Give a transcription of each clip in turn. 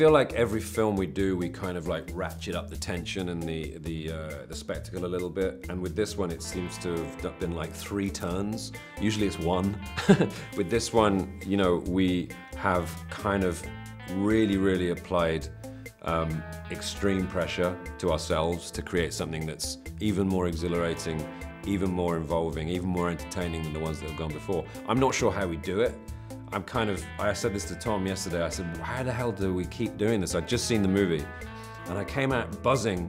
feel like every film we do, we kind of like ratchet up the tension and the spectacle a little bit. And with this one, it seems to have been like 3 turns. Usually it's 1. With this one, you know, we have kind of really applied extreme pressure to ourselves to create something that's even more exhilarating, even more involving, even more entertaining than the ones that have gone before. I'm not sure how we do it. I said this to Tom yesterday, I said, how the hell do we keep doing this? I'd just seen the movie, and I came out buzzing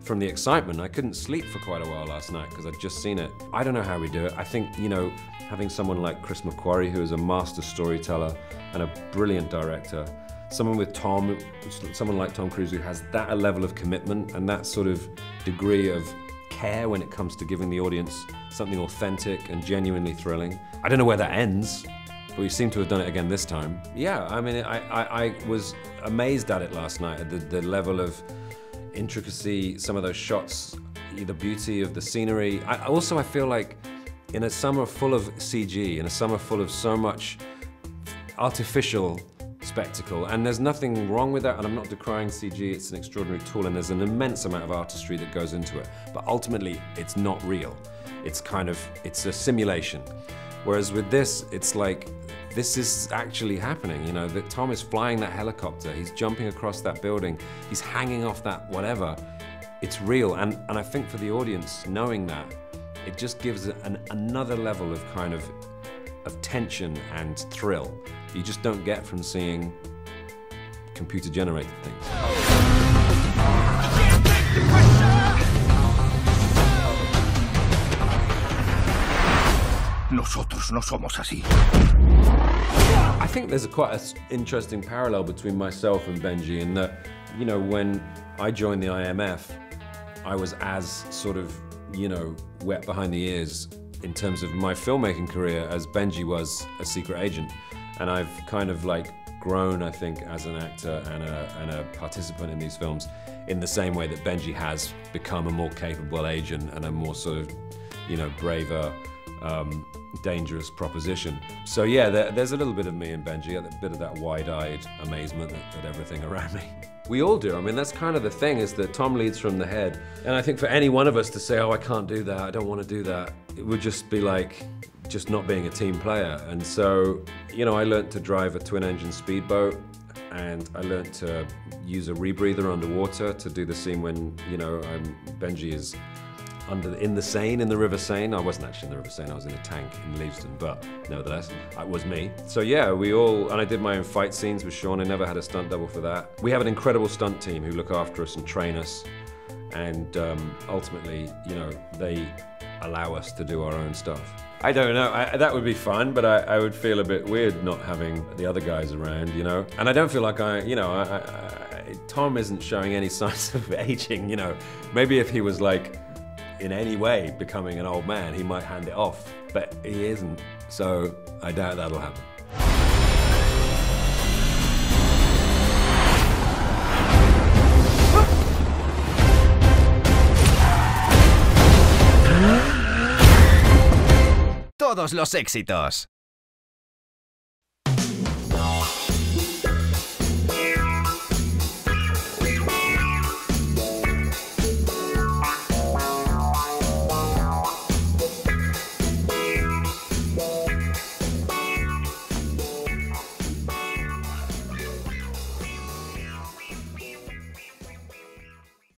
from the excitement. I couldn't sleep for quite a while last night because I'd just seen it. I don't know how we do it. I think, you know, having someone like Chris McQuarrie, who is a master storyteller and a brilliant director, someone like Tom Cruise, who has that level of commitment and that sort of degree of care when it comes to giving the audience something authentic and genuinely thrilling. I don't know where that ends, but we seem to have done it again this time. Yeah, I mean, I was amazed at it last night, at the level of intricacy, some of those shots, the beauty of the scenery. I feel like in a summer full of CG, in a summer full of so much artificial spectacle, and there's nothing wrong with that, and I'm not decrying CG, it's an extraordinary tool, and there's an immense amount of artistry that goes into it, but ultimately, it's not real. It's a simulation. Whereas with this, it's like, this is actually happening, you know, that Tom is flying that helicopter, he's jumping across that building, he's hanging off that whatever. It's real, and I think for the audience, knowing that, it just gives another level of kind of tension and thrill you just don't get from seeing computer-generated things. Nosotros no somos así. I think there's quite an interesting parallel between myself and Benji in that, you know, when I joined the IMF, I was as sort of, you know, wet behind the ears in terms of my filmmaking career as Benji was a secret agent. And I've kind of like grown, I think, as an actor and a participant in these films in the same way that Benji has become a more capable agent and a more sort of, you know, braver, dangerous proposition. So yeah, there's a little bit of me and Benji, a bit of that wide-eyed amazement at everything around me. We all do. I mean, that's kind of the thing, is that Tom leads from the head. And I think for any one of us to say, oh, I can't do that, I don't want to do that, it would just be like, just not being a team player. And so, you know, I learned to drive a twin-engine speedboat, and I learned to use a rebreather underwater to do the scene when, you know, Benji is in the Seine, in the River Seine. I wasn't actually in the River Seine, I was in a tank in Leavesden, but nevertheless, it was me. So yeah, and I did my own fight scenes with Sean. I never had a stunt double for that. We have an incredible stunt team who look after us and train us, and ultimately, you know, they allow us to do our own stuff. I don't know, that would be fun, but I would feel a bit weird not having the other guys around, you know? And I don't feel like Tom isn't showing any signs of aging, you know? Maybe if he was like, in any way becoming an old man, he might hand it off, but he isn't, so I doubt that'll happen. Todos los éxitos.